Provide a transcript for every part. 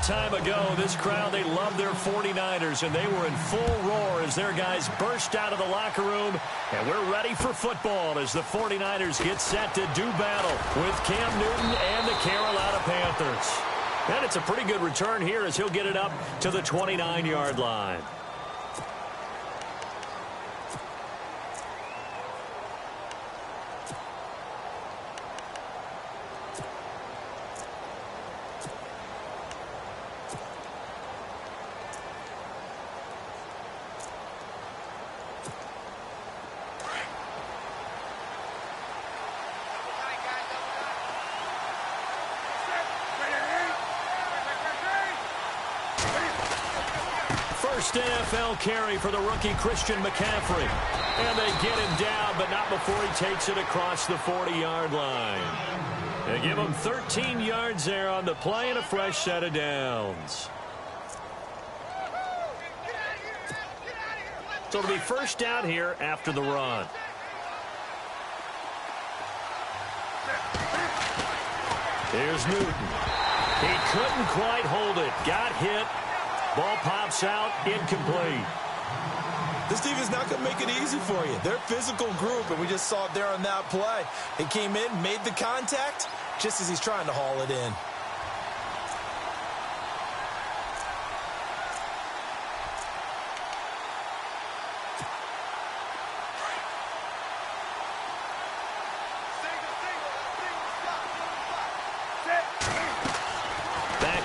time ago, this crowd, they loved their 49ers, and they were in full roar as their guys burst out of the locker room. And we're ready for football as the 49ers get set to do battle with Cam Newton and the Carolina Panthers. And it's a pretty good return here as he'll get it up to the 29-yard line. First NFL carry for the rookie Christian McCaffrey. And they get him down, but not before he takes it across the 40-yard line. They give him 13 yards there on the play and a fresh set of downs. So it'll be first down here after the run. Here's Newton. He couldn't quite hold it. Got hit. Ball pops out, incomplete. This defense not going to make it easy for you. They're a physical group, and we just saw it there on that play. He came in, made the contact, just as he's trying to haul it in.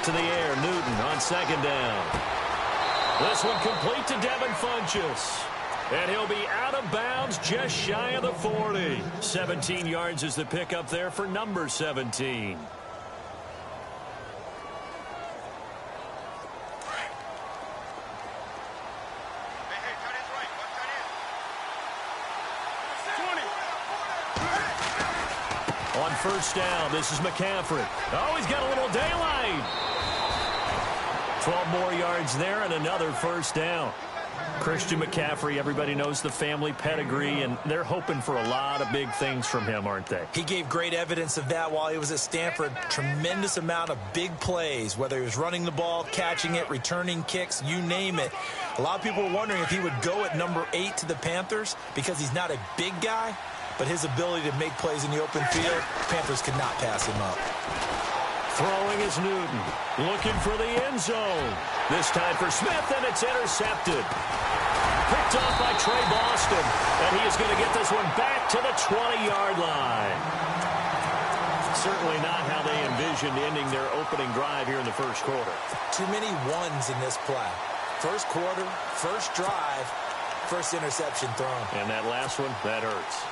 To the air, Newton on second down. This one complete to Devin Funchess. And he'll be out of bounds just shy of the 40. 17 yards is the pickup there for number 17. On first down, this is McCaffrey. Oh, he's got a little daylight. 12 more yards there and another first down. Christian McCaffrey, everybody knows the family pedigree, and they're hoping for a lot of big things from him, aren't they? He gave great evidence of that while he was at Stanford. Tremendous amount of big plays, whether he was running the ball, catching it, returning kicks, you name it. A lot of people were wondering if he would go at number 8 to the Panthers because he's not a big guy, but his ability to make plays in the open field, Panthers could not pass him up. Throwing is Newton, looking for the end zone. This time for Smith, and it's intercepted. Picked off by Trey Boston, and he is going to get this one back to the 20-yard line. Certainly not how they envisioned ending their opening drive here in the first quarter. Too many ones in this play. First quarter, first drive, first interception thrown. And that last one, that hurts.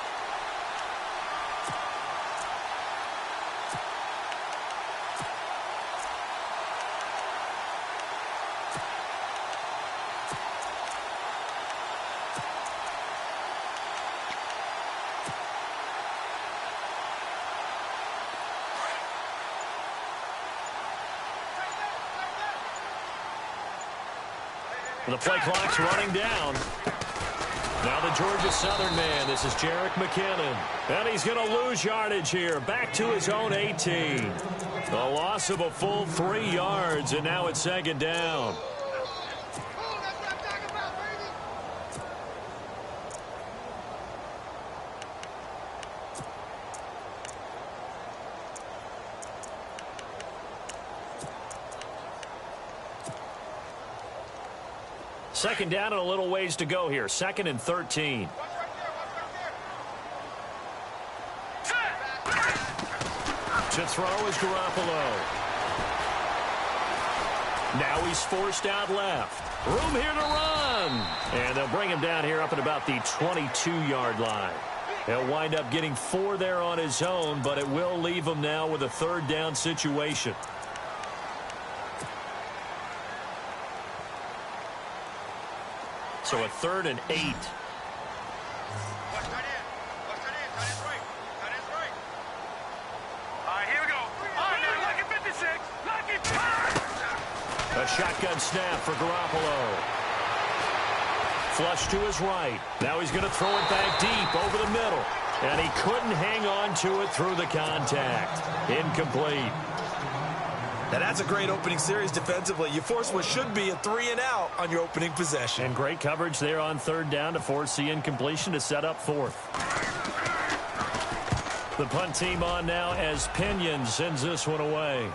The play clock's running down. Now the Georgia Southern man. This is Jerick McKinnon. And he's going to lose yardage here. Back to his own 18. The loss of a full 3 yards, and now it's second down. Second down and a little ways to go here. 2nd and 13. To throw is Garoppolo. Now he's forced out left. Room here to run. And they'll bring him down here up at about the 22-yard line. He'll wind up getting 4 there on his own, but it will leave him now with a third down situation. So a 3rd and 8. A shotgun snap for Garoppolo. Flush to his right. Now he's going to throw it back deep over the middle. And he couldn't hang on to it through the contact. Incomplete. Now, that's a great opening series defensively. You force what should be a 3-and-out on your opening possession. And great coverage there on third down to force the incompletion to set up fourth. The punt team on now as Pinion sends this one away.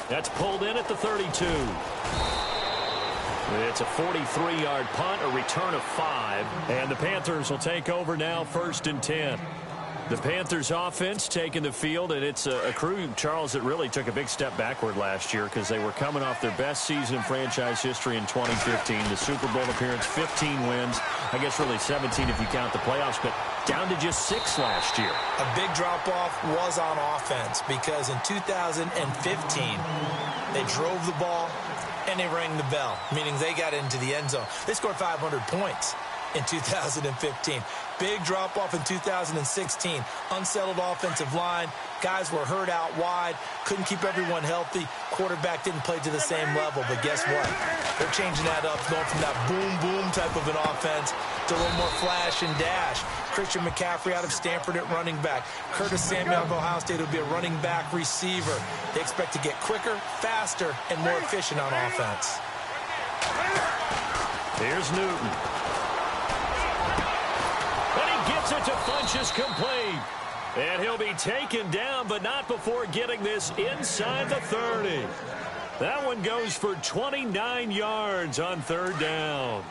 That's pulled in at the 32. It's a 43-yard punt, a return of 5. And the Panthers will take over now, 1st and 10. The Panthers offense taking the field, and it's a crew, Charles, that really took a big step backward last year because they were coming off their best season in franchise history in 2015. The Super Bowl appearance, 15 wins. I guess really 17 if you count the playoffs, but down to just 6 last year. A big drop-off was on offense because in 2015, they drove the ball and they rang the bell, meaning they got into the end zone. They scored 500 points in 2015. Big drop-off in 2016. Unsettled offensive line. Guys were hurt out wide. Couldn't keep everyone healthy. Quarterback didn't play to the same level. But guess what? They're changing that up, going from that boom-boom type of an offense to a little more flash and dash. Christian McCaffrey out of Stanford at running back. Curtis Samuel of Ohio State will be a running back receiver. They expect to get quicker, faster, and more efficient on offense. Here's Newton. Gets it to Funchess complete. And he'll be taken down, but not before getting this inside the 30. That one goes for 29 yards on third down.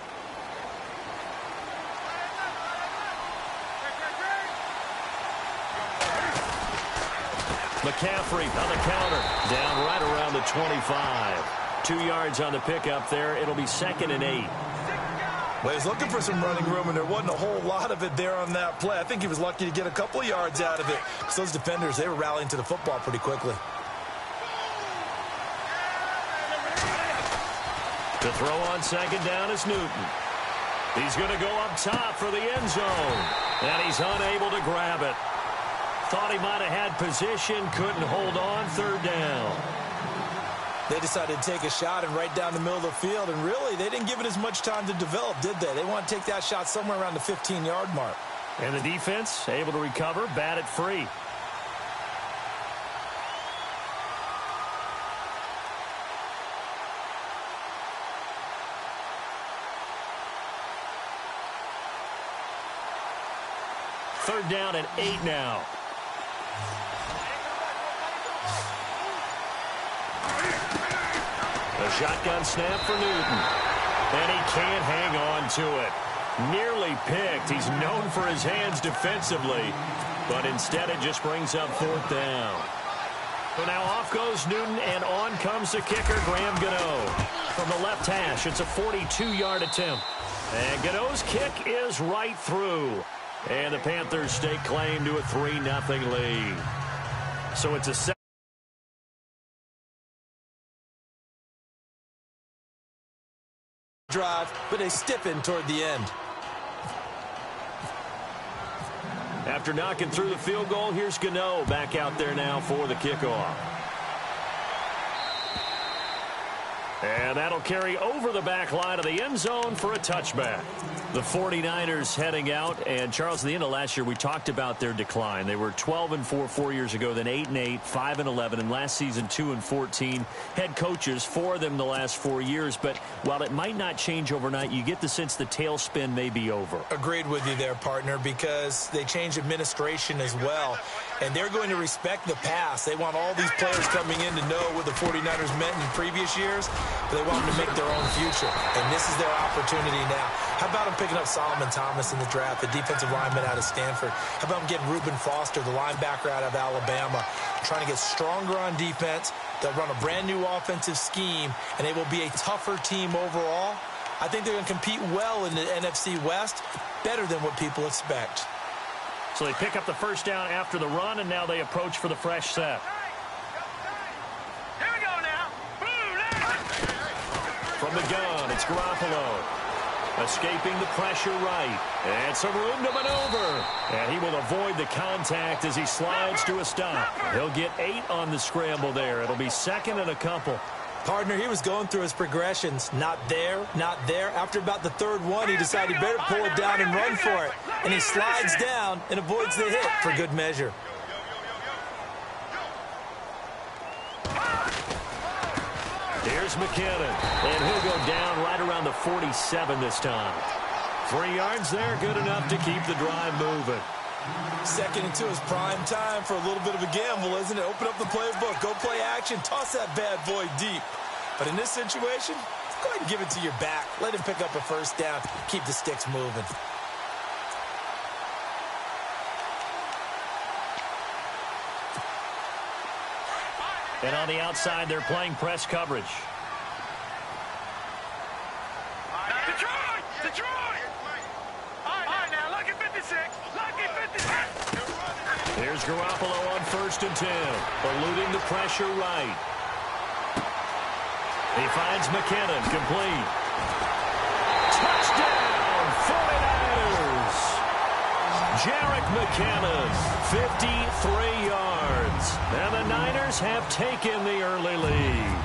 McCaffrey on the counter. Down right around the 25. 2 yards on the pickup there. It'll be 2nd and 8. Well, he's looking for some running room, and there wasn't a whole lot of it there on that play. I think he was lucky to get a couple of yards out of it because those defenders, they were rallying to the football pretty quickly. To throw on 2nd down is Newton. He's going to go up top for the end zone, and he's unable to grab it. Thought he might have had position, couldn't hold on, 3rd down. They decided to take a shot and right down the middle of the field, and really, they didn't give it as much time to develop, did they? They want to take that shot somewhere around the 15-yard mark. And the defense able to recover, bat it free. Third down and 8 now. A shotgun snap for Newton. And he can't hang on to it. Nearly picked. He's known for his hands defensively. But instead it just brings up 4th down. So now off goes Newton, and on comes the kicker, Graham Gano. From the left hash, it's a 42-yard attempt. And Gano's kick is right through. And the Panthers stake claim to a 3-0 lead. So it's a drive, but they stiffen toward the end. After knocking through the field goal, here's Gano back out there now for the kickoff. And that'll carry over the back line of the end zone for a touchback. The 49ers heading out, and Charles, at the end of last year, we talked about their decline. They were 12-4 4 years ago, then 8-8, 5-11, and last season 2-14. Head coaches, 4 of them the last 4 years, but while it might not change overnight, you get the sense the tailspin may be over. Agreed with you there, partner, because they changed administration as well, and they're going to respect the pass. They want all these players coming in to know what the 49ers meant in previous years, but they want them to make their own future, and this is their opportunity now. How about them picking up Solomon Thomas in the draft, the defensive lineman out of Stanford? How about them getting Reuben Foster, the linebacker out of Alabama, trying to get stronger on defense? They'll run a brand-new offensive scheme, and they will be a tougher team overall. I think they're going to compete well in the NFC West, better than what people expect. So they pick up the first down after the run, and now they approach for the fresh set. Here we go now. From the gun, it's Garoppolo. Escaping the pressure right. And some room to maneuver. And he will avoid the contact as he slides to a stop. He'll get 8 on the scramble there. It'll be 2nd and a couple. Partner, he was going through his progressions. Not there, not there. After about the 3rd one, he decided he better pull it down and run for it. And he slides down and avoids the hit for good measure. Here's McKinnon, and he'll go down right around the 47 this time. 3 yards there, good enough to keep the drive moving. 2nd and 2 is prime time for a little bit of a gamble, isn't it? Open up the playbook, go play action, toss that bad boy deep. But in this situation, go ahead and give it to your back. Let him pick up a first down, keep the sticks moving. And on the outside, they're playing press coverage. Detroit! All right, now, look at 56. Look at 56. Here's Garoppolo on 1st and 10. Eluding the pressure right. He finds McKinnon, complete. Touchdown, 49ers! Jerick McKinnon, 53 yards. And the Niners have taken the early lead.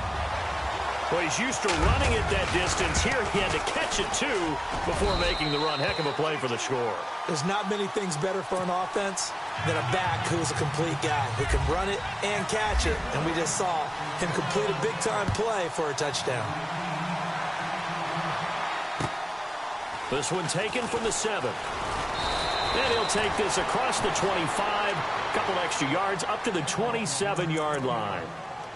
Well, he's used to running it that distance. Here he had to catch it, too, before making the run. Heck of a play for the score. There's not many things better for an offense than a back who's a complete guy who can run it and catch it. And we just saw him complete a big-time play for a touchdown. This one taken from the 7. And he'll take this across the 25. A couple extra yards up to the 27-yard line.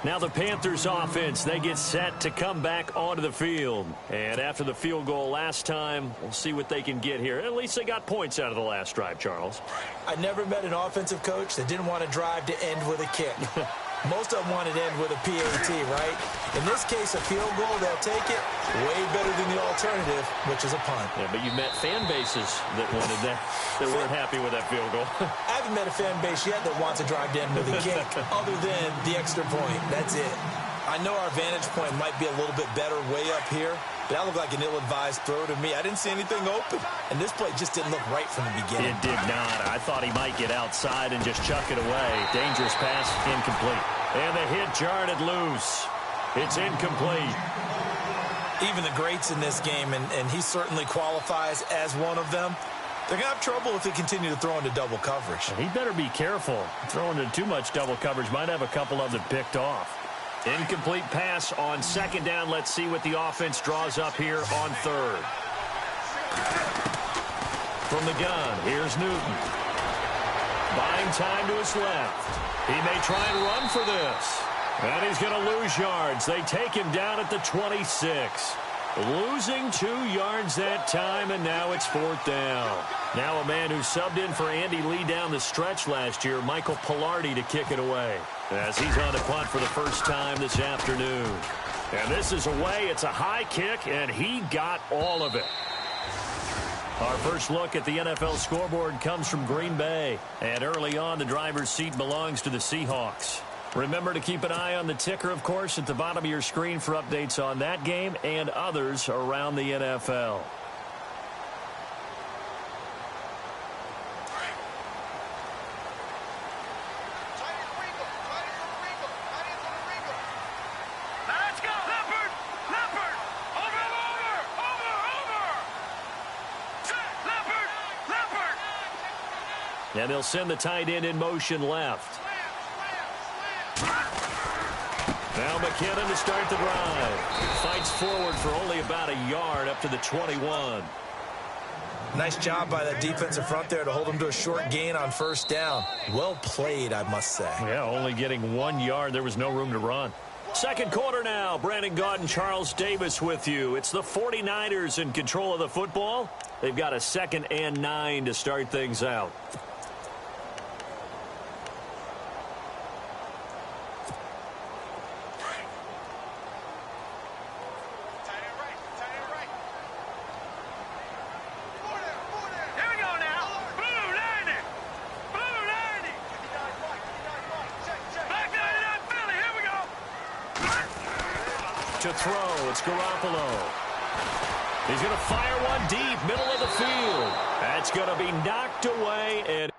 Now the Panthers offense, they get set to come back onto the field. And after the field goal last time, we'll see what they can get here. At least they got points out of the last drive, Charles. I never met an offensive coach that didn't want to drive to end with a kick. Most of them wanted to end with a PAT, right? In this case, a field goal, they'll take it way better than the alternative, which is a punt. Yeah, but you met fan bases that wanted that, that weren't happy with that field goal. I haven't met a fan base yet that wants to drive to end with a kick other than the extra point. That's it. I know our vantage point might be a little bit better way up here, but that looked like an ill-advised throw to me. I didn't see anything open, and this play just didn't look right from the beginning. It did not. I thought he might get outside and just chuck it away. Dangerous pass, incomplete. And the hit jarred it loose. It's incomplete. Even the greats in this game, and he certainly qualifies as one of them, they're going to have trouble if they continue to throw into double coverage. He better be careful. Throwing into too much double coverage might have a couple of them picked off. Incomplete pass on 2nd down. Let's see what the offense draws up here on 3rd. From the gun, here's Newton. Buying time to his left. He may try and run for this. And he's going to lose yards. They take him down at the 26. Losing 2 yards that time, and now it's 4th down. Now a man who subbed in for Andy Lee down the stretch last year, Michael Pilardi, to kick it away. As he's on the punt for the first time this afternoon. And this is away. It's a high kick, and he got all of it. Our first look at the NFL scoreboard comes from Green Bay. And early on, the driver's seat belongs to the Seahawks. Remember to keep an eye on the ticker, of course, at the bottom of your screen for updates on that game and others around the NFL. Let's go! Leopard! Leopard! Over! Leopard! Leopard! And they'll send the tight end in motion left. Now McKinnon to start the drive. Fights forward for only about a yard up to the 21. Nice job by that defensive front there to hold him to a short gain on 1st down. Well played, I must say. Yeah, only getting 1 yard. There was no room to run. Second quarter now. Brandon Gaudin, Charles Davis with you. It's the 49ers in control of the football. They've got a 2nd and 9 to start things out. To throw, it's Garoppolo. He's going to fire one deep, middle of the field. That's going to be knocked away, and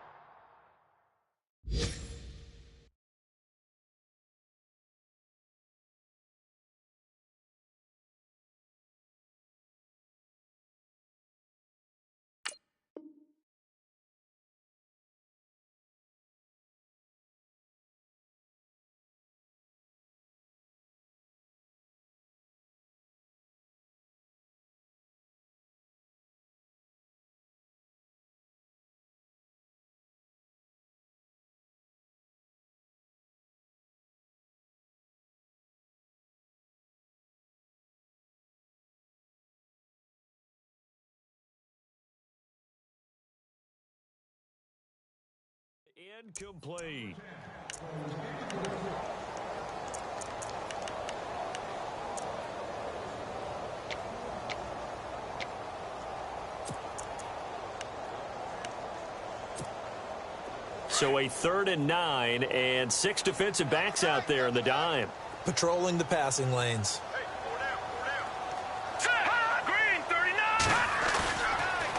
Incomplete. So a 3rd and 9 and 6 defensive backs out there in the dime. Patrolling the passing lanes. Hey, 4 down. Green, 39.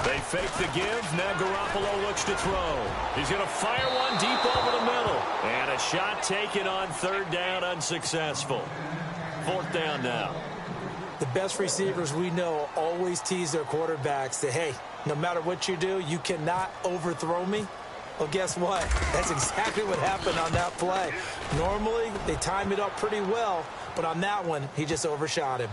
They fake the give. Now Garoppolo looks to throw. He's going to fire one deep over the middle. And a shot taken on 3rd down, unsuccessful. 4th down now. The best receivers we know always tease their quarterbacks that, hey, no matter what you do, you cannot overthrow me. Well, guess what? That's exactly what happened on that play. Normally, they time it up pretty well, but on that one, he just overshot him.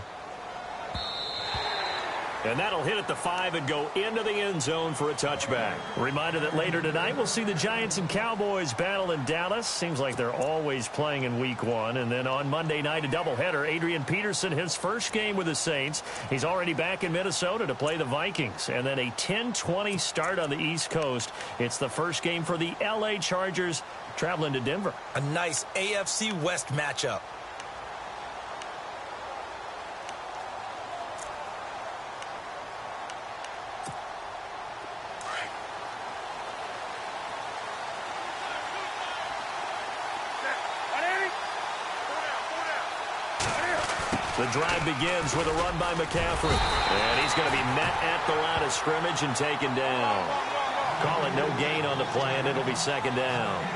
And that'll hit at the 5 and go into the end zone for a touchback. Reminder that later tonight we'll see the Giants and Cowboys battle in Dallas. Seems like they're always playing in week 1. And then on Monday night, a doubleheader. Adrian Peterson, his first game with the Saints. He's already back in Minnesota to play the Vikings. And then a 10-20 start on the East Coast. It's the first game for the L.A. Chargers traveling to Denver. A nice AFC West matchup. The drive begins with a run by McCaffrey. And he's going to be met at the line of scrimmage and taken down. Call it no gain on the play, and it'll be 2nd down.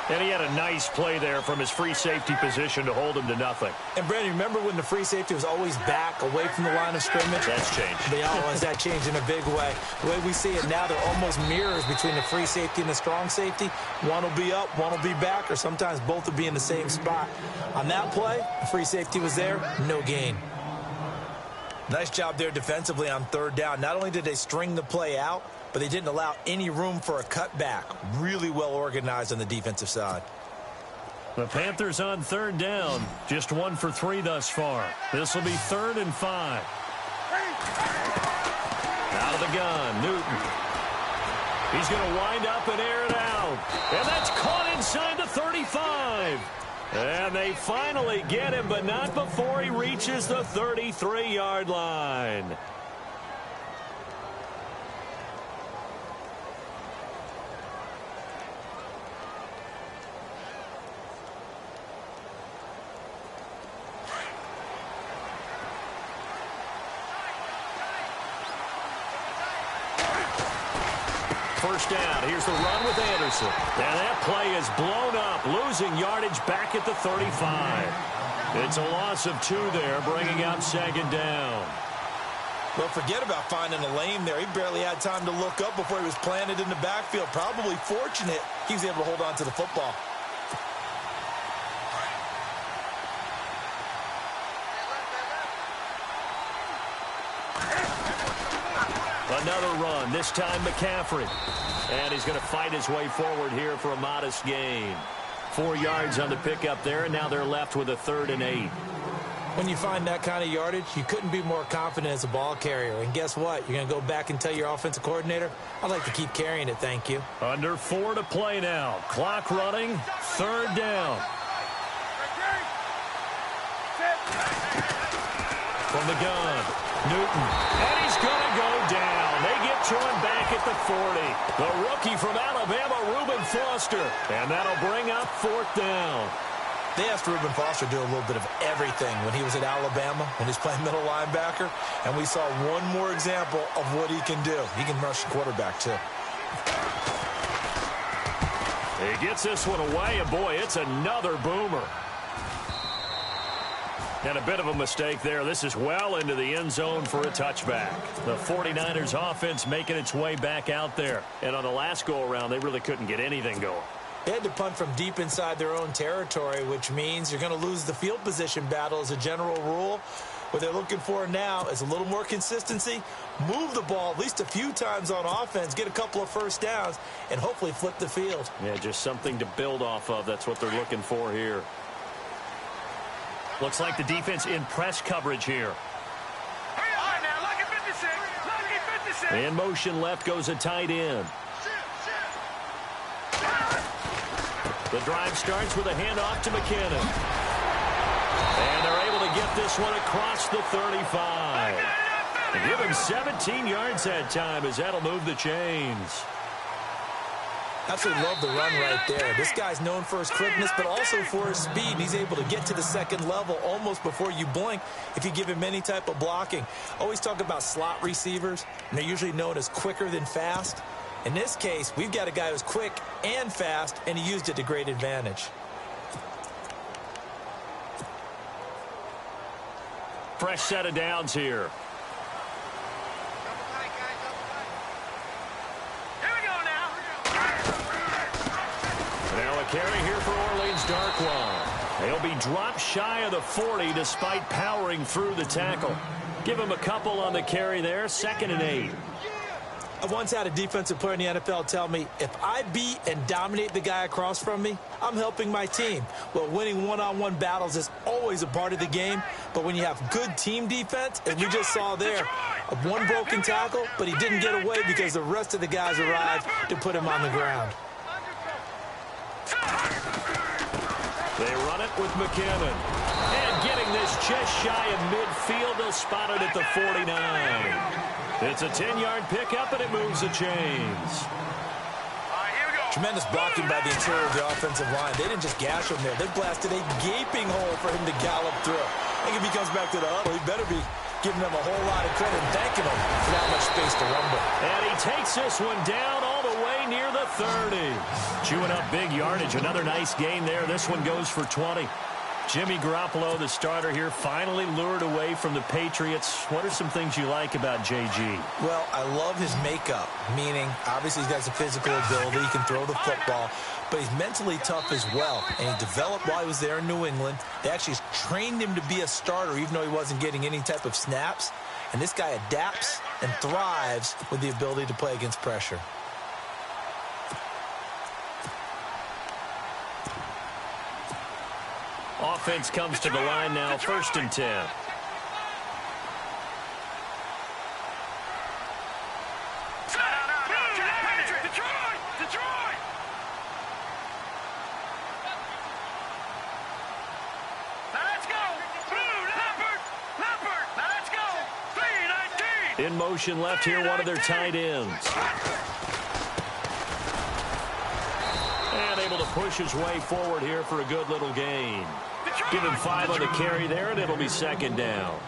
And he had a nice play there from his free safety position to hold him to nothing. And, Brandon, remember when the free safety was always back away from the line of scrimmage? That's changed. They always that changed in a big way. The way we see it now, they're almost mirrors between the free safety and the strong safety. One will be up, one will be back, or sometimes both will be in the same spot. On that play, the free safety was there, no gain. Nice job there defensively on 3rd down. Not only did they string the play out, but they didn't allow any room for a cutback. Really well organized on the defensive side. The Panthers on 3rd down. Just 1 for 3 thus far. This will be 3rd and 5. Out of the gun, Newton. He's going to wind up and air it out. And that's caught inside the 35. And they finally get him, but not before he reaches the 33-yard line. First down. Here's the run with Anderson. And that play is blown up, losing yardage back at the 35. It's a loss of 2 there, bringing up 2nd down. Well, forget about finding a lane there. He barely had time to look up before he was planted in the backfield. Probably fortunate he was able to hold on to the football. Another run, this time McCaffrey. And he's going to fight his way forward here for a modest gain. 4 yards on the pickup there, and now they're left with a 3rd and 8. When you find that kind of yardage, you couldn't be more confident as a ball carrier. And guess what? You're going to go back and tell your offensive coordinator, I'd like to keep carrying it, thank you. Under 4 to play now. Clock running, 3rd down. From the gun, Newton. And he's going to go down. They get to him back at the 40. The rookie from Alabama, Reuben Foster. And that'll bring up 4th down. They asked Reuben Foster to do a little bit of everything when he was at Alabama, when he's playing middle linebacker. And we saw one more example of what he can do. He can rush the quarterback, too. He gets this one away, and boy, it's another boomer. And a bit of a mistake there. This is well into the end zone for a touchback. The 49ers offense making its way back out there. And on the last go-around, they really couldn't get anything going. They had to punt from deep inside their own territory, which means you're going to lose the field position battle as a general rule. What they're looking for now is a little more consistency, move the ball at least a few times on offense, get a couple of first downs, and hopefully flip the field. Yeah, just something to build off of. That's what they're looking for here. Looks like the defense in press coverage here. All right, now, lucky 56. Lucky 56. In motion left goes a tight end. The drive starts with a handoff to McKinnon. And they're able to get this one across the 35. Give him 17 yards that time as that'll move the chains. Absolutely love the run right there. This guy's known for his quickness, but also for his speed. He's able to get to the second level almost before you blink if you give him any type of blocking. Always talk about slot receivers, and they're usually known as quicker than fast. In this case, we've got a guy who's quick and fast, and he used it to great advantage. Fresh set of downs here. Carry here for Orleans Darkwa. They'll be dropped shy of the 40 despite powering through the tackle. Give him a couple on the carry there. 2nd and 8. I once had a defensive player in the NFL tell me, if I beat and dominate the guy across from me, I'm helping my team. Well, winning one-on-one battles is always a part of the game, but when you have good team defense, as we just saw there, one broken tackle, but he didn't get away because the rest of the guys arrived to put him on the ground. They run it with McKinnon. And getting this just shy of midfield, they'll spot it at the 49. It's a 10-yard pickup, and it moves the chains. Tremendous blocking by the interior of the offensive line. They didn't just gash him there. They blasted a gaping hole for him to gallop through. I think if he comes back to the huddle, he better be giving them a whole lot of credit and thanking them for that much space to rumble. And he takes this one down all the way near the 30. Chewing up big yardage. Another nice gain there. This one goes for 20. Jimmy Garoppolo, the starter here, finally lured away from the Patriots. What are some things you like about JG? Well, I love his makeup, meaning obviously he's got some physical ability. He can throw the football, but he's mentally tough as well. And he developed while he was there in New England. They actually trained him to be a starter even though he wasn't getting any type of snaps. And this guy adapts and thrives with the ability to play against pressure. Offense comes to the line now, 1st and 10. In motion left here, one of their tight ends. And able to push his way forward here for a good little gain. Give him 5 on the carry there, and it'll be 2nd down.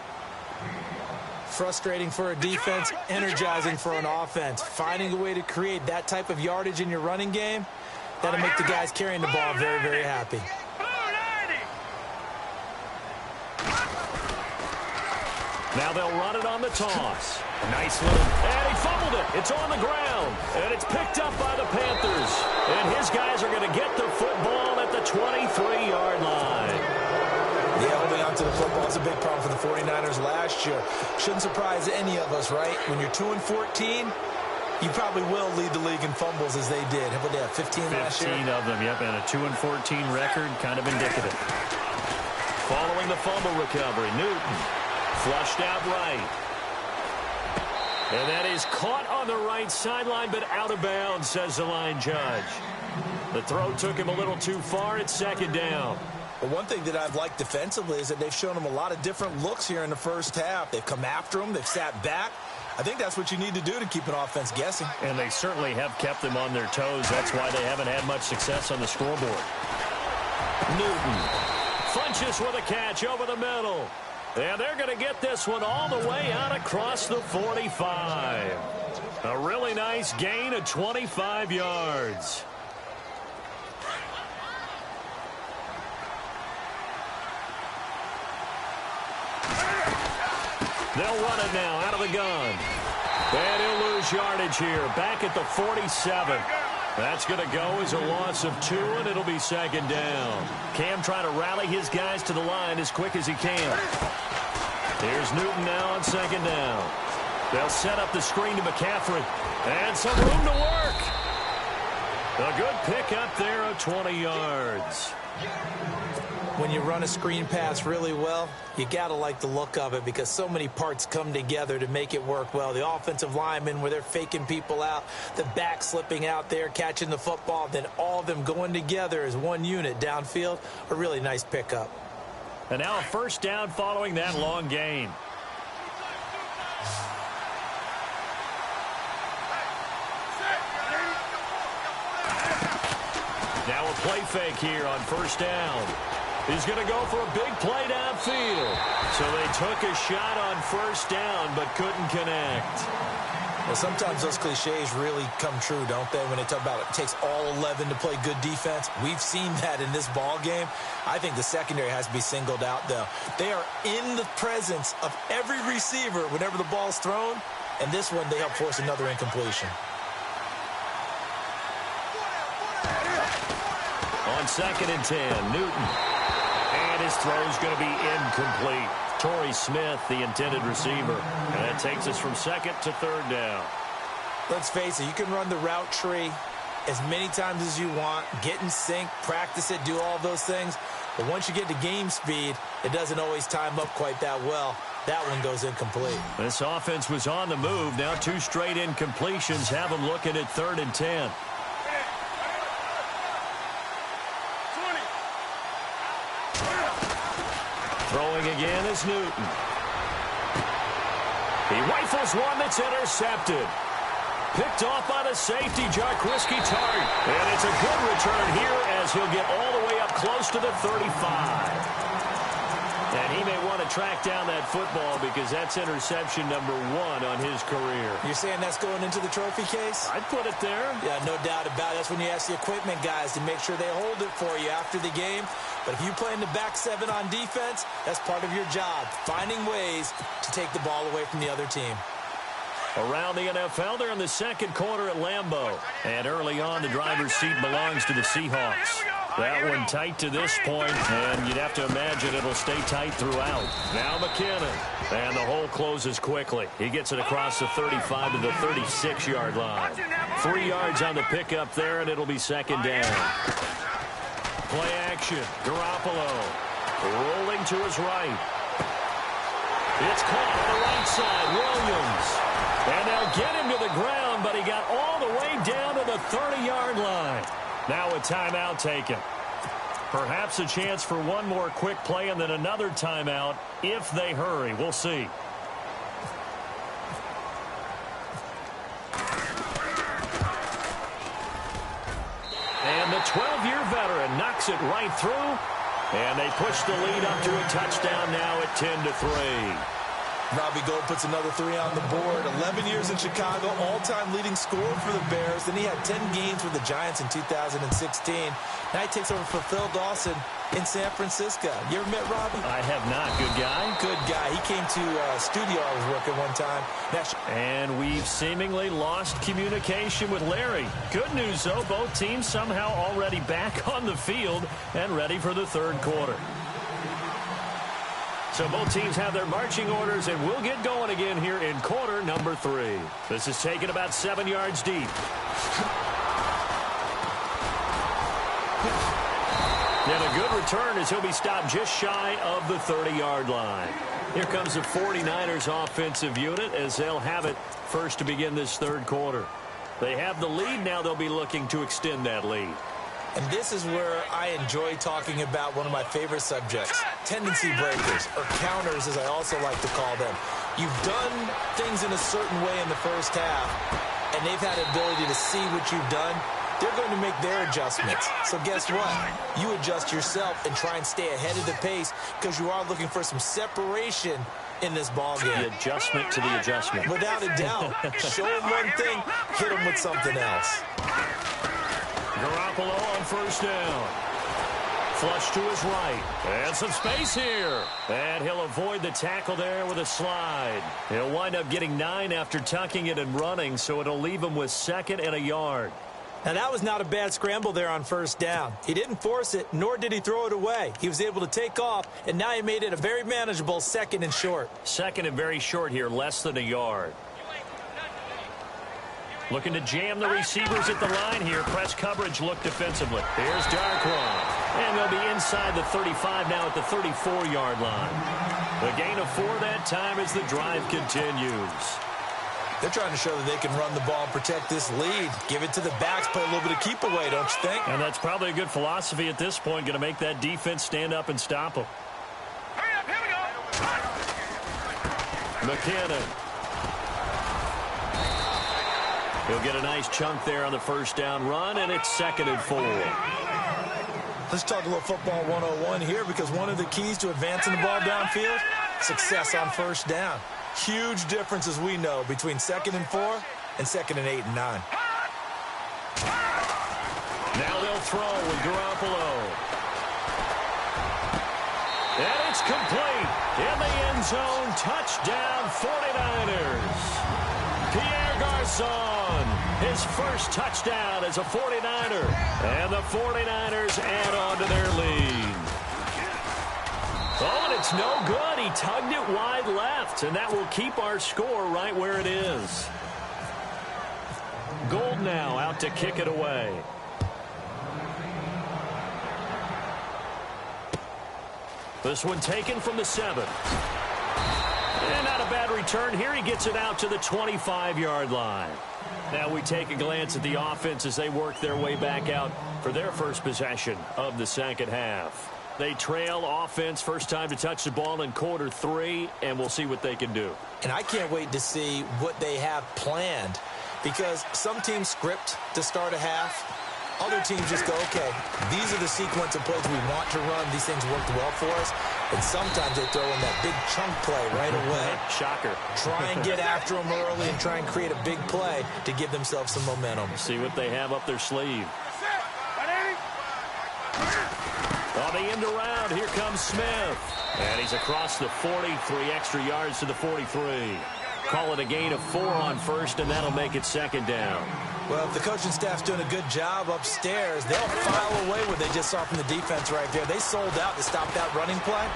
Frustrating for a defense, energizing for an offense. Finding a way to create that type of yardage in your running game, that'll make the guys carrying the ball very, very happy. Now they'll run it on the toss. Nice little, and he fumbled it. It's on the ground, and it's picked up by the Panthers. And his guys are going to get the football at the 23-yard line. Yeah, holding on to the football is a big problem for the 49ers last year. Shouldn't surprise any of us, right? When you're 2-14, you probably will lead the league in fumbles as they did. How about they have 15 last year? 15 of them, yep, and a 2-14 record, kind of indicative. Following the fumble recovery, Newton flushed out right. And that is caught on the right sideline, but out of bounds, says the line judge. The throw took him a little too far. It's 2nd down. But one thing that I've liked defensively is that they've shown him a lot of different looks here in the first half. They've come after him. They've sat back. I think that's what you need to do to keep an offense guessing. And they certainly have kept them on their toes. That's why they haven't had much success on the scoreboard. Newton punches with a catch over the middle. And they're going to get this one all the way out across the 45. A really nice gain of 25 yards. They'll run it now out of the gun. And he'll lose yardage here. Back at the 47. That's going to go as a loss of 2, and it'll be 2nd down. Cam trying to rally his guys to the line as quick as he can. Here's Newton now on 2nd down. They'll set up the screen to McCaffrey. And some room to work. A good pickup there of 20 yards. When you run a screen pass really well, you got to like the look of it because so many parts come together to make it work well. The offensive linemen, where they're faking people out, the back slipping out there, catching the football, then all of them going together as one unit downfield, a really nice pickup. And now a first down following that long gain. Now a play fake here on first down. He's going to go for a big play downfield. So they took a shot on first down but couldn't connect. Well, sometimes those cliches really come true, don't they, when they talk about it takes all 11 to play good defense. We've seen that in this ball game. I think the secondary has to be singled out, though. They are in the presence of every receiver whenever the ball's thrown, and this one they help force another incompletion. On 2nd and 10, Newton. And his throw's going to be incomplete. Torrey Smith, the intended receiver. And that takes us from 2nd to 3rd down. Let's face it, you can run the route tree as many times as you want, get in sync, practice it, do all those things. But once you get to game speed, it doesn't always time up quite that well. That one goes incomplete. This offense was on the move. Now 2 straight incompletions have them looking at 3rd and 10. Throwing again is Newton. He rifles one that's intercepted. Picked off by the safety, Jarquiski Tart. And it's a good return here as he'll get all the way up close to the 35. And he may want to track down that football because that's interception number 1 on his career. You're saying that's going into the trophy case? I'd put it there. Yeah, no doubt about it. That's when you ask the equipment guys to make sure they hold it for you after the game. But if you play in the back 7 on defense, that's part of your job, finding ways to take the ball away from the other team. Around the NFL, they're in the 2nd quarter at Lambeau. And early on, the driver's seat belongs to the Seahawks. That one tight to this point, and you'd have to imagine it'll stay tight throughout. Now McKinnon, and the hole closes quickly. He gets it across the 35 to the 36-yard line. 3 yards on the pickup there, and it'll be 2nd down. Play action, Garoppolo, rolling to his right. It's caught on the right side, Williams. And they'll get him to the ground, but he got all the way down to the 30-yard line. Now a timeout taken. Perhaps a chance for one more quick play and then another timeout if they hurry. We'll see. And the 12-year veteran knocks it right through. And they push the lead up to a touchdown now at 10-3. Robbie Gould puts another 3 on the board. 11 years in Chicago, all-time leading scorer for the Bears. Then he had 10 games with the Giants in 2016. Now he takes over for Phil Dawson in San Francisco. You ever met Robbie? I have not. Good guy? Good guy. He came to a studio I was working one time. And we've seemingly lost communication with Larry. Good news, though. Both teams somehow already back on the field and ready for the 3rd quarter. So both teams have their marching orders, and we'll get going again here in quarter number 3. This is taken about 7 yards deep. And a good return as he'll be stopped just shy of the 30-yard line. Here comes the 49ers offensive unit as they'll have it first to begin this 3rd quarter. They have the lead. Now they'll be looking to extend that lead. And this is where I enjoy talking about one of my favorite subjects, tendency breakers, or counters as I also like to call them. You've done things in a certain way in the first half, and they've had the ability to see what you've done. They're going to make their adjustments. So guess what? You adjust yourself and try and stay ahead of the pace because you are looking for some separation in this ball game. The adjustment to the adjustment. Without a doubt. Show them one thing, hit them with something else. Garoppolo on first down. Flush to his right. And some space here. And he'll avoid the tackle there with a slide. He'll wind up getting 9 after tucking it and running, so it'll leave him with 2nd and a yard. Now, that was not a bad scramble there on first down. He didn't force it, nor did he throw it away. He was able to take off, and now he made it a very manageable 2nd and short. 2nd and very short here, less than a yard. Looking to jam the receivers at the line here. Press coverage look defensively. Here's Darkwan. And they'll be inside the 35 now at the 34-yard line. A gain of 4 that time as the drive continues. They're trying to show that they can run the ball and protect this lead. Give it to the backs, play a little bit of keep away, don't you think? And that's probably a good philosophy at this point, going to make that defense stand up and stop them. Hurry up, here we go. McKinnon. He'll get a nice chunk there on the first down run, and it's 2nd and 4. Let's talk a little football 101 here, because one of the keys to advancing the ball downfield, success on first down. Huge difference, as we know, between 2nd and 4 and 2nd and 8 and 9. Now they'll throw with Garoppolo. And it's complete. In the end zone, touchdown 49ers. Pierre Garçon, his first touchdown as a 49er. And the 49ers add on to their lead. Oh, and it's no good. He tugged it wide left, and that will keep our score right where it is. Gold now out to kick it away. This one taken from the 7. And not a bad return here. He gets it out to the 25-yard line. Now we take a glance at the offense as they work their way back out for their first possession of the second half. They trail offense, first time to touch the ball in quarter 3, and we'll see what they can do. And I can't wait to see what they have planned, because some teams script to start a half. Other teams just go, okay, these are the sequence of plays we want to run. These things worked well for us. And sometimes they throw in that big chunk play right away. Shocker. Try and get after them early and try and create a big play to give themselves some momentum. See what they have up their sleeve. On the end around, here comes Smith. And he's across the 40, 3 extra yards to the 43. Call it a gain of 4 on first, and that'll make it 2nd down. Well, if the coaching staff's doing a good job upstairs, they'll file away what they just saw from the defense right there. They sold out to stop that running play.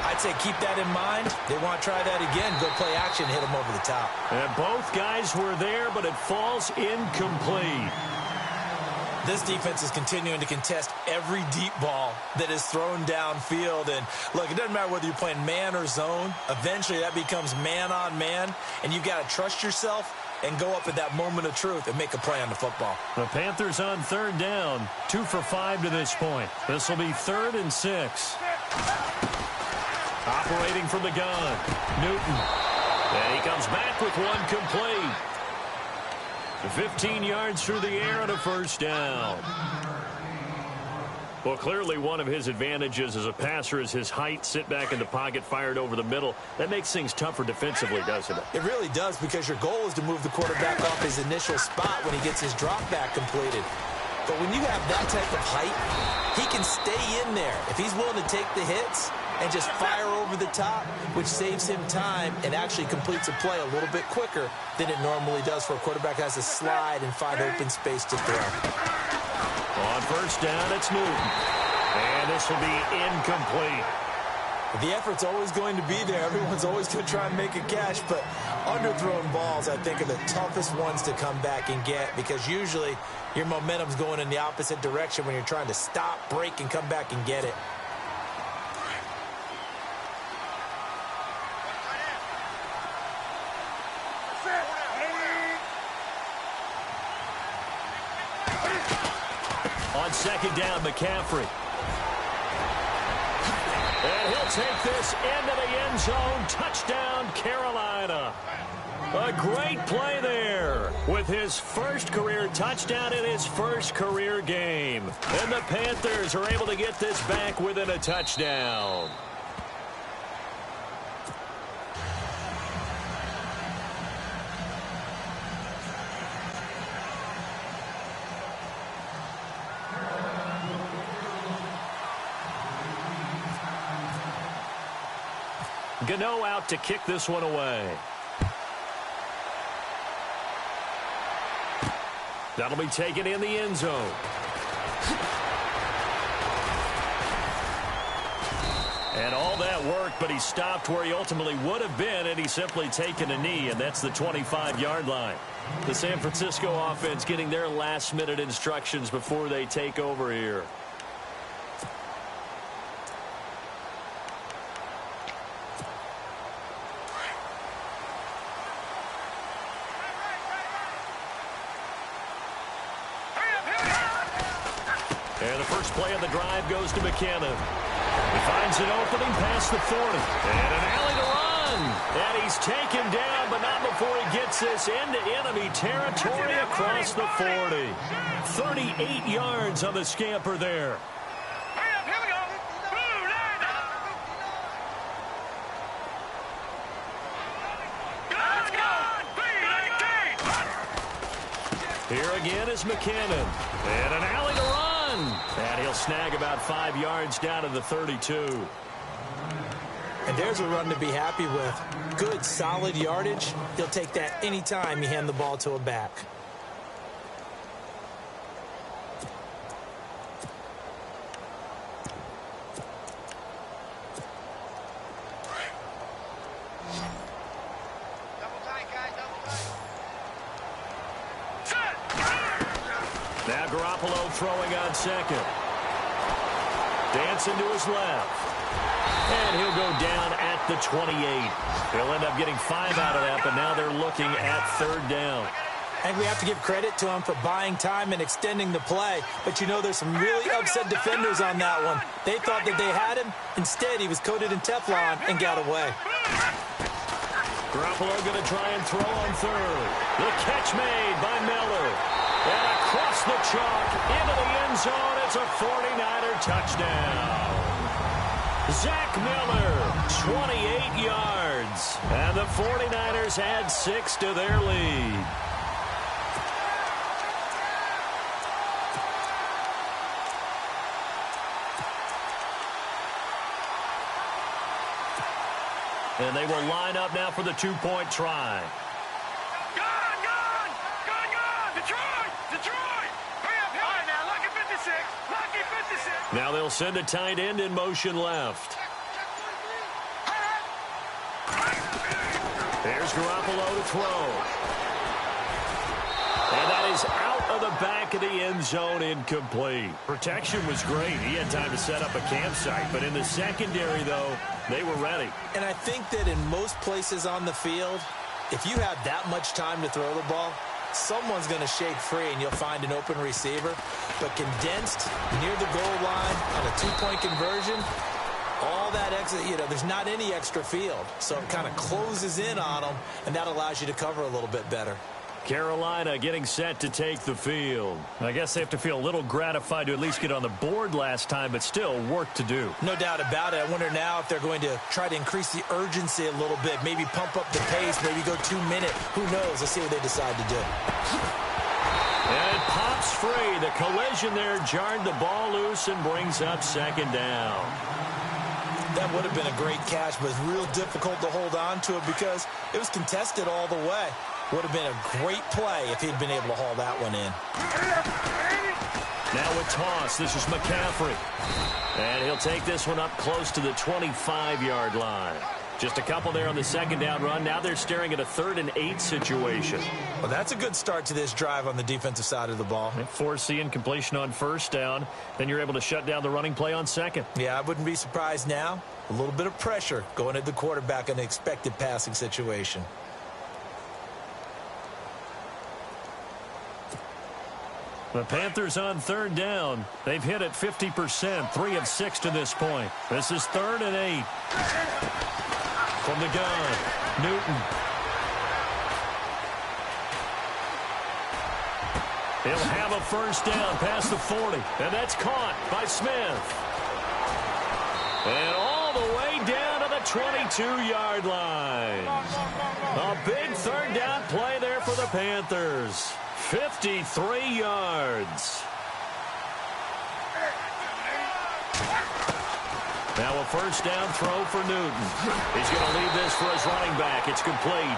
I'd say keep that in mind. They want to try that again. Go play action, hit them over the top. And both guys were there, but it falls incomplete. This defense is continuing to contest every deep ball that is thrown downfield. And, look, it doesn't matter whether you're playing man or zone. Eventually, that becomes man-on-man, and you've got to trust yourself and go up at that moment of truth and make a play on the football. The Panthers on 3rd down, 2 for 5 to this point. This will be 3rd and 6. Operating from the gun, Newton. And he comes back with one complete. 15 yards through the air and a first down. Well, clearly one of his advantages as a passer is his height. Sit back in the pocket, fired over the middle. That makes things tougher defensively, doesn't it? It really does, because your goal is to move the quarterback off his initial spot when he gets his drop back completed. But when you have that type of height, he can stay in there. If he's willing to take the hits and just fire over the top, which saves him time and actually completes a play a little bit quicker than it normally does for a quarterback who has to slide and find open space to throw. On first down, it's Newton. And this will be incomplete. The effort's always going to be there. Everyone's always going to try and make a catch, but underthrown balls, I think, are the toughest ones to come back and get, because usually your momentum's going in the opposite direction when you're trying to stop, break, and come back and get it. On 2nd down, McCaffrey. And he'll take this into the end zone. Touchdown, Carolina. A great play there with his first career touchdown in his first career game. And the Panthers are able to get this back within a touchdown. Gano out to kick this one away. That'll be taken in the end zone. And all that work, but he stopped where he ultimately would have been, and he's simply taken a knee, and that's the 25-yard line. The San Francisco offense getting their last-minute instructions before they take over here. the first play of the drive goes to McKinnon. He finds an opening past the 40. And an alley to run. And he's taken down, but not before he gets this into enemy territory across the 40. 38 yards on the scamper there. Here we go. Blue line. Let's go. Here again is McKinnon. And an alley to run. And he'll snag about 5 yards down to the 32. And there's a run to be happy with. Good, solid yardage. He'll take that anytime you hand the ball to a back. Double tight, guys. Double tight. Now Garoppolo throwing on second. Dancing to his left. And he'll go down at the 28. He'll end up getting 5 out of that, but now they're looking at third down. And we have to give credit to him for buying time and extending the play. But you know there's some really upset defenders on that one. They thought that they had him. Instead, he was coated in Teflon and got away. Garoppolo going to try and throw on third. The catch made by Miller. And across the chalk into the end zone. It's a 49er touchdown. Zach Miller, 28 yards. And the 49ers add 6 to their lead. And they will line up now for the two-point try. Gone! Detroit! Hurry up! All right, now, lucky 56. Lucky 56. Now they'll send a tight end in motion left. There's Garoppolo to throw. And that is out of the back of the end zone, incomplete. Protection was great. He had time to set up a campsite. But in the secondary, though, they were ready. And I think that in most places on the field, if you have that much time to throw the ball, someone's going to shake free and you'll find an open receiver. But condensed near the goal line on a two-point conversion, all that extra, there's not any extra field. So it kind of closes in on them, and that allows you to cover a little bit better. Carolina getting set to take the field. I guess they have to feel a little gratified to at least get on the board last time, but still work to do. No doubt about it. I wonder now if they're going to try to increase the urgency a little bit, maybe pump up the pace, maybe go 2 minute. Who knows? Let's see what they decide to do. And it pops free. The collision there jarred the ball loose and brings up second down. That would have been a great catch, but it's real difficult to hold on to it because it was contested all the way. Would have been a great play if he'd been able to haul that one in. Now a toss. This is McCaffrey. And he'll take this one up close to the 25-yard line. Just a couple there on the second down run. Now they're staring at a 3rd and 8 situation. Well, that's a good start to this drive on the defensive side of the ball. Force incompletion on first down. Then you're able to shut down the running play on second. Yeah, I wouldn't be surprised now. A little bit of pressure going at the quarterback in an expected passing situation. The Panthers on third down. They've hit it 50%, 3 of 6 to this point. This is 3rd and 8. From the gun, Newton. He'll have a first down past the 40, and that's caught by Smith. And all the way down to the 22-yard line. A big third down play there for the Panthers. 53 yards. Now a first down throw for Newton. He's going to leave this for his running back. It's complete.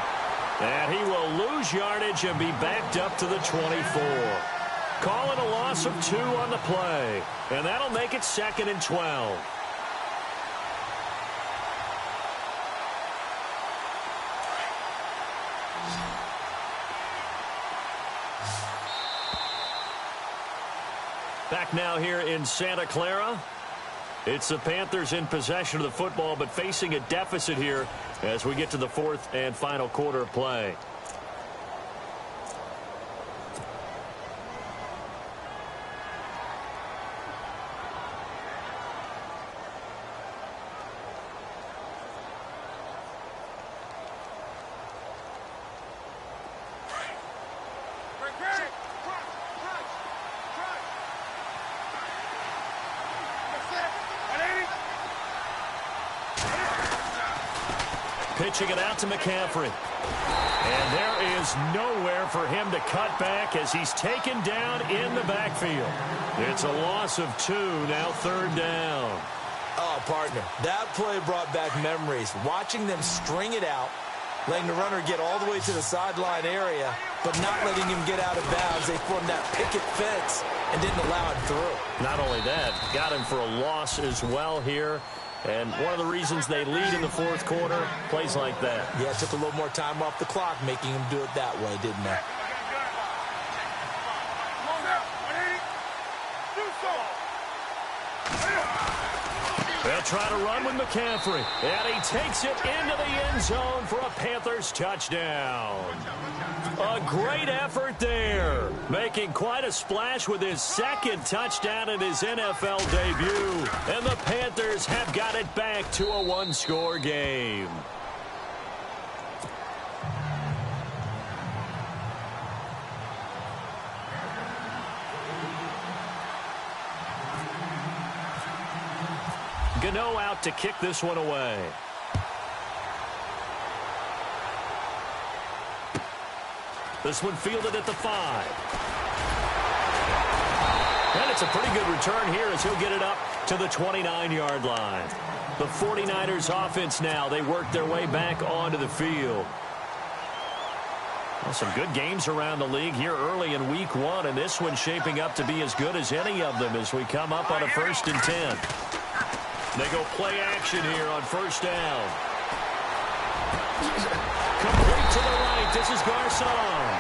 And he will lose yardage and be backed up to the 24. Call it a loss of 2 on the play. And that'll make it 2nd and 12. Back now here in Santa Clara. It's the Panthers in possession of the football, but facing a deficit here as we get to the 4th and final quarter of play. Pitching it out to McCaffrey. And there is nowhere for him to cut back as he's taken down in the backfield. It's a loss of 2, now 3rd down. Oh, partner, that play brought back memories. Watching them string it out, letting the runner get all the way to the sideline area, but not letting him get out of bounds. They formed that picket fence and didn't allow him through. Not only that, got him for a loss as well here. And one of the reasons they lead in the 4th quarter, plays like that. Yeah, it took a little more time off the clock, making him do it that way, didn't they? They'll try to run with McCaffrey. And he takes it into the end zone for a Panthers touchdown. A great effort there. Making quite a splash with his 2nd touchdown in his NFL debut. And the Panthers have got it back to a 1-score game. Gano out to kick this one away. This one fielded at the 5. And it's a pretty good return here as he'll get it up to the 29-yard line. The 49ers offense now, they work their way back onto the field. Well, some good games around the league here early in week 1, and this one's shaping up to be as good as any of them as we come up on a 1st and 10. They go play action here on 1st down. Complete to the right. This is Garcon.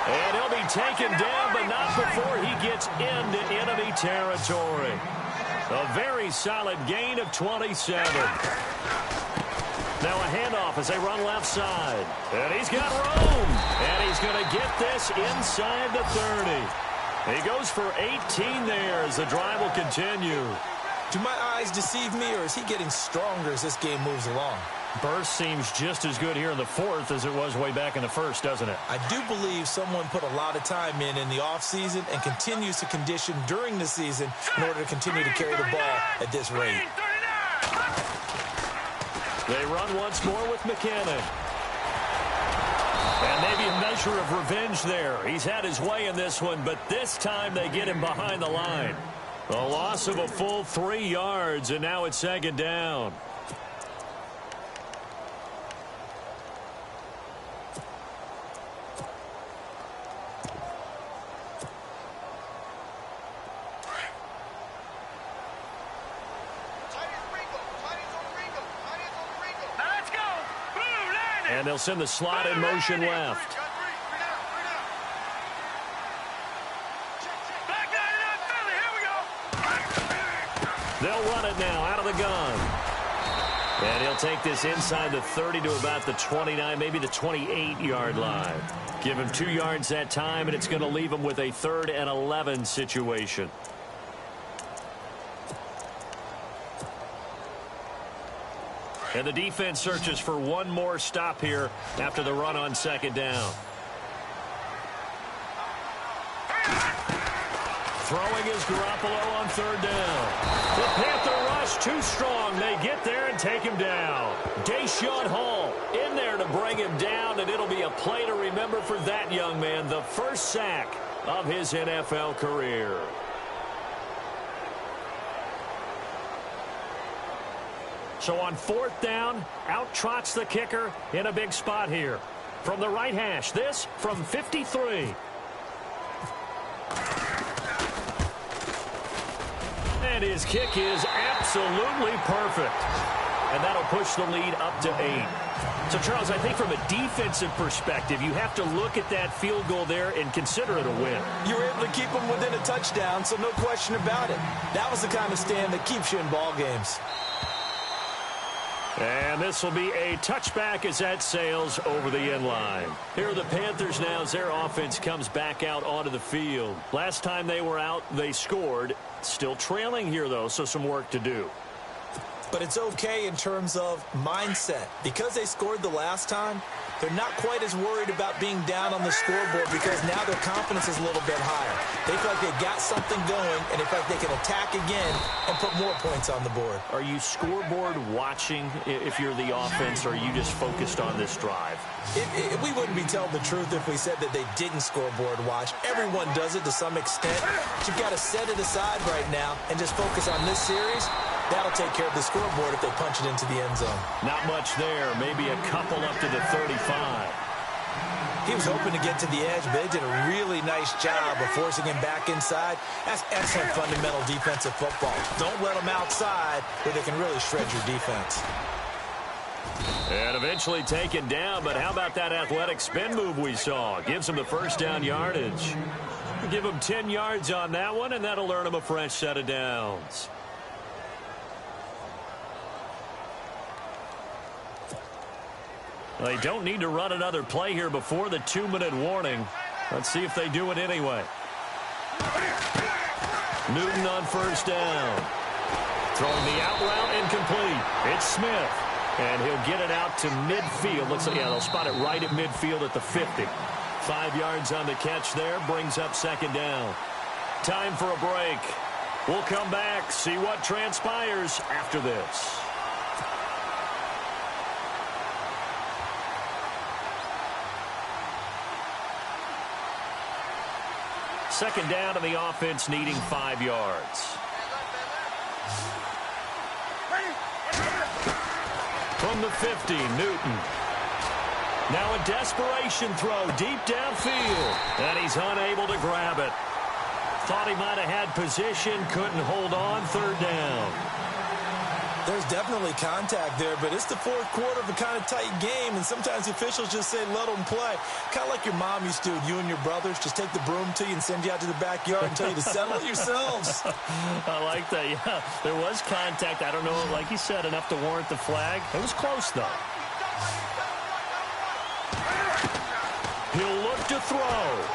And he'll be taken down, but not before he gets into enemy territory. A very solid gain of 27. Now a handoff as they run left side. And he's got room. And he's going to get this inside the 30. He goes for 18 there as the drive will continue. Do my eyes deceive me, or is he getting stronger as this game moves along? Burst seems just as good here in the 4th as it was way back in the 1st, doesn't it? I do believe someone put a lot of time in the offseason and continues to condition during the season in order to continue to carry the ball at this rate. They run once more with McKinnon. And maybe a measure of revenge there. He's had his way in this one, but this time they get him behind the line. A loss of a full 3 yards, and now it's 2nd down. And they'll send the slot in motion left. They'll run it now out of the gun. And he'll take this inside the 30 to about the 29, maybe the 28-yard line. Give him 2 yards that time, and it's going to leave him with a 3rd and 11 situation. And the defense searches for one more stop here after the run on 2nd down. Throwing is Garoppolo on 3rd down. The Panther rush too strong. They get there and take him down. Deshaun Hall in there to bring him down, and it'll be a play to remember for that young man. The first sack of his NFL career. So on 4th down, out trots the kicker in a big spot here. From the right hash, this from 53. And his kick is absolutely perfect. And that'll push the lead up to 8. So, Charles, I think from a defensive perspective, you have to look at that field goal there and consider it a win. You were able to keep them within a touchdown, so no question about it. That was the kind of stand that keeps you in ball games. And this will be a touchback as that sails over the end line. Here are the Panthers now as their offense comes back out onto the field. Last time they were out, they scored. Still trailing here, though, so some work to do. But it's okay in terms of mindset. Because they scored the last time, they're not quite as worried about being down on the scoreboard because now their confidence is a little bit higher. They feel like they've got something going, and they feel like they can attack again and put more points on the board. Are you scoreboard watching if you're the offense, or are you just focused on this drive? We wouldn't be telling the truth if we said that they didn't scoreboard watch. Everyone does it to some extent. But you've got to set it aside right now and just focus on this series. That'll take care of the scoreboard if they punch it into the end zone. Not much there. Maybe a couple up to the 35. He was hoping to get to the edge, but they did a really nice job of forcing him back inside. That's excellent fundamental defensive football. Don't let them outside where they can really shred your defense. And eventually taken down, but how about that athletic spin move we saw? Gives him the first down yardage. Give him 10 yards on that one, and that'll earn him a fresh set of downs. They don't need to run another play here before the 2-minute warning. Let's see if they do it anyway. Newton on first down. Throwing the out route incomplete. It's Smith. And he'll get it out to midfield. Looks like, yeah, they'll spot it right at midfield at the 50. 5 yards on the catch there. Brings up second down. Time for a break. We'll come back, see what transpires after this. Second down, and the offense needing 5 yards. From the 50, Newton. Now a desperation throw deep downfield, and he's unable to grab it. Thought he might have had position, couldn't hold on, third down. There's definitely contact there, but it's the fourth quarter of a kind of tight game, and sometimes officials just say, let them play. Kind of like your mom used to, you and your brothers, just take the broom to you and send you out to the backyard and tell you to settle it yourselves. I like that, yeah. There was contact. I don't know, like you said, enough to warrant the flag. It was close, though. He'll look to throw.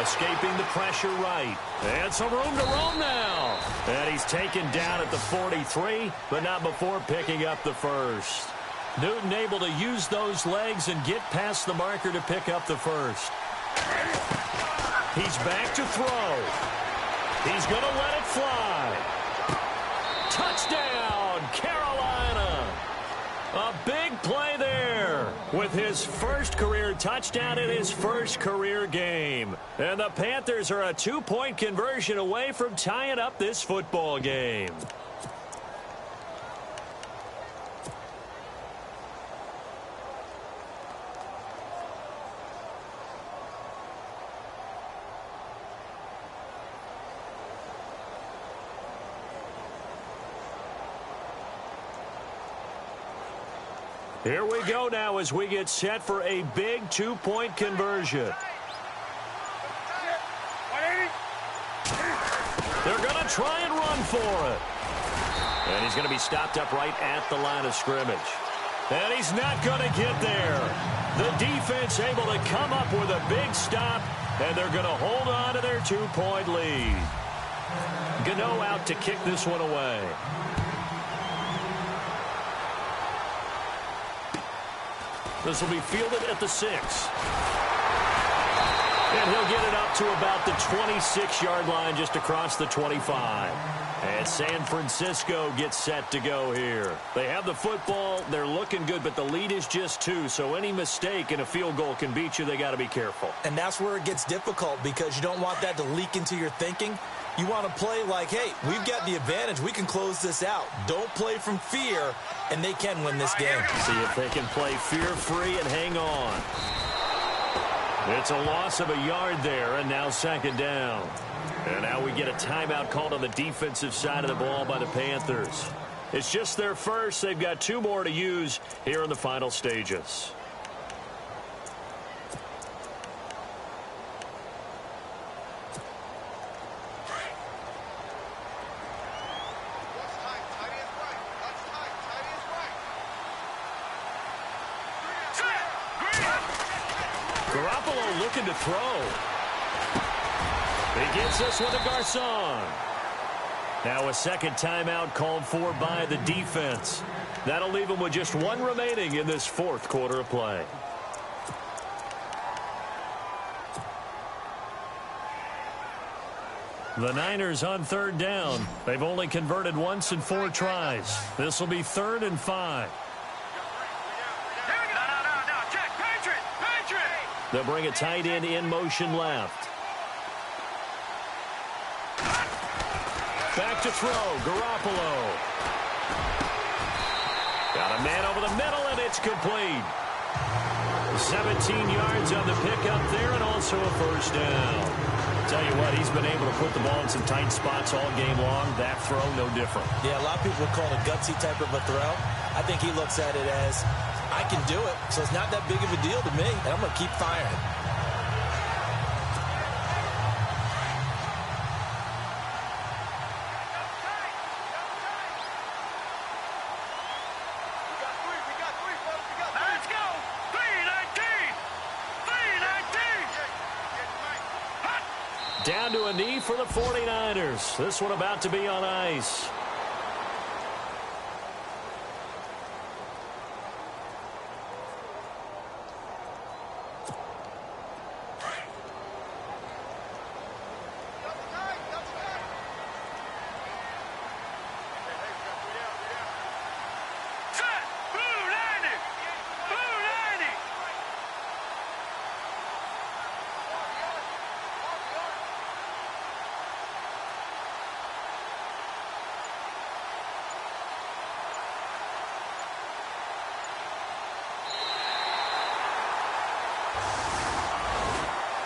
Escaping the pressure right. And some room to roam now. And he's taken down at the 43, but not before picking up the first. Newton able to use those legs and get past the marker to pick up the first. He's back to throw. He's going to let it fly. Touchdown, Carolina. A big play there with his first career touchdown in his first career game. And the Panthers are a 2-point conversion away from tying up this football game. Here we go now as we get set for a big 2-point conversion. They're going to try and run for it. And he's going to be stopped up right at the line of scrimmage. And he's not going to get there. The defense able to come up with a big stop, and they're going to hold on to their 2-point lead. Gano out to kick this one away. This will be fielded at the 6. And he'll get it up to about the 26-yard line, just across the 25. And San Francisco gets set to go here. They have the football. They're looking good, but the lead is just 2. So any mistake in a field goal can beat you. They got to be careful. And that's where it gets difficult because you don't want that to leak into your thinking. You want to play like, hey, we've got the advantage. We can close this out. Don't play from fear, and they can win this game. See if they can play fear-free and hang on. It's a loss of a yard there, and now second down. And now we get a timeout called on the defensive side of the ball by the Panthers. It's just their first. They've got 2 more to use here in the final stages. Garoppolo looking to throw. He gets this one to Garcon. Now a second timeout called for by the defense. That'll leave them with just one remaining in this fourth quarter of play. The Niners on third down. They've only converted once in 4 tries. This will be 3rd and 5. No, check. Patriot. They'll bring a tight end in motion left. Back to throw, Garoppolo. Got a man over the middle, and it's complete. 17 yards on the pickup there, and also a first down. Tell you what, he's been able to put the ball in some tight spots all game long. That throw, no different. Yeah, a lot of people would call it a gutsy type of a throw. I think he looks at it as, I can do it, so it's not that big of a deal to me, and I'm going to keep firing. Let's go. 3-19. Down to a knee for the 49ers. This one about to be on ice.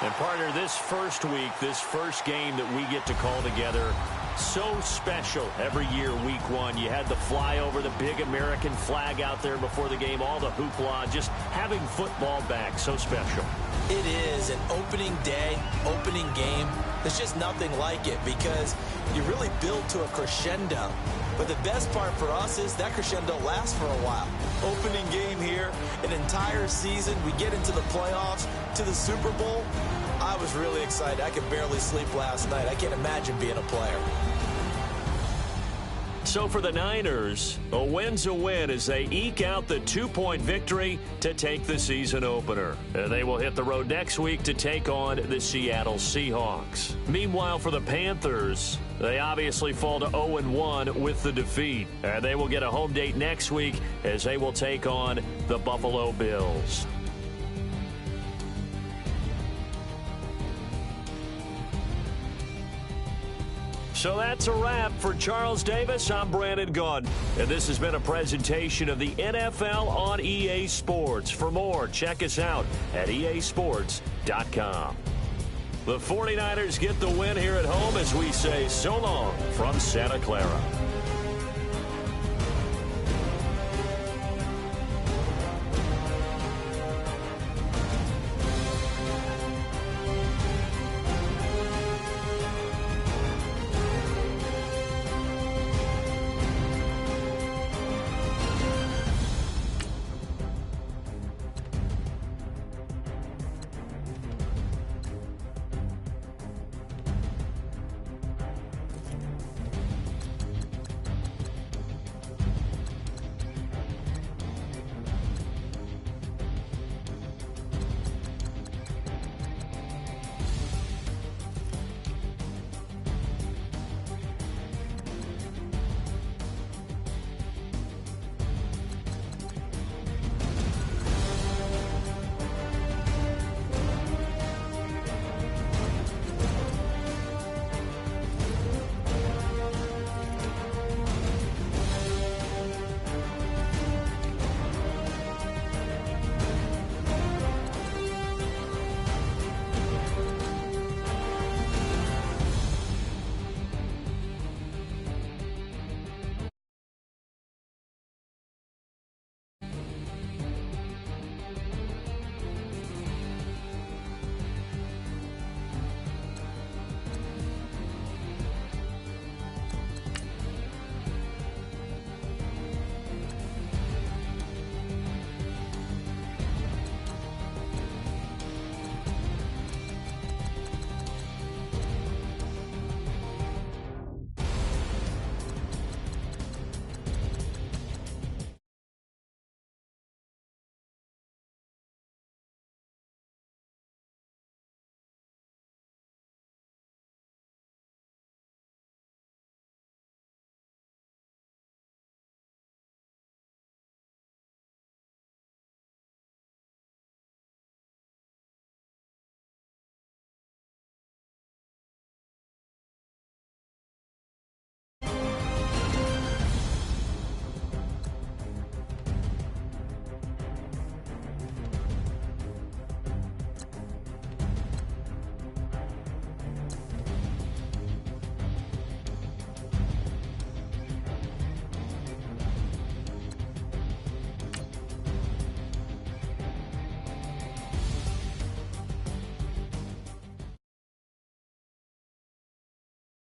And partner, this first week, this first game that we get to call together, so special every year, week 1. You had the flyover, the big American flag out there before the game, all the hoopla, just having football back, so special. It is an opening day, opening game. There's just nothing like it because you really build to a crescendo. But the best part for us is that crescendo lasts for a while. Opening game here, an entire season. We get into the playoffs, to the Super Bowl. I was really excited. I could barely sleep last night. I can't imagine being a player. So for the Niners, a win's a win as they eke out the 2-point victory to take the season opener. They will hit the road next week to take on the Seattle Seahawks. Meanwhile, for the Panthers, they obviously fall to 0-1 with the defeat. And they will get a home date next week as they will take on the Buffalo Bills. So that's a wrap. For Charles Davis, I'm Brandon Gaudin. And this has been a presentation of the NFL on EA Sports. For more, check us out at easports.com. The 49ers get the win here at home as we say so long from Santa Clara.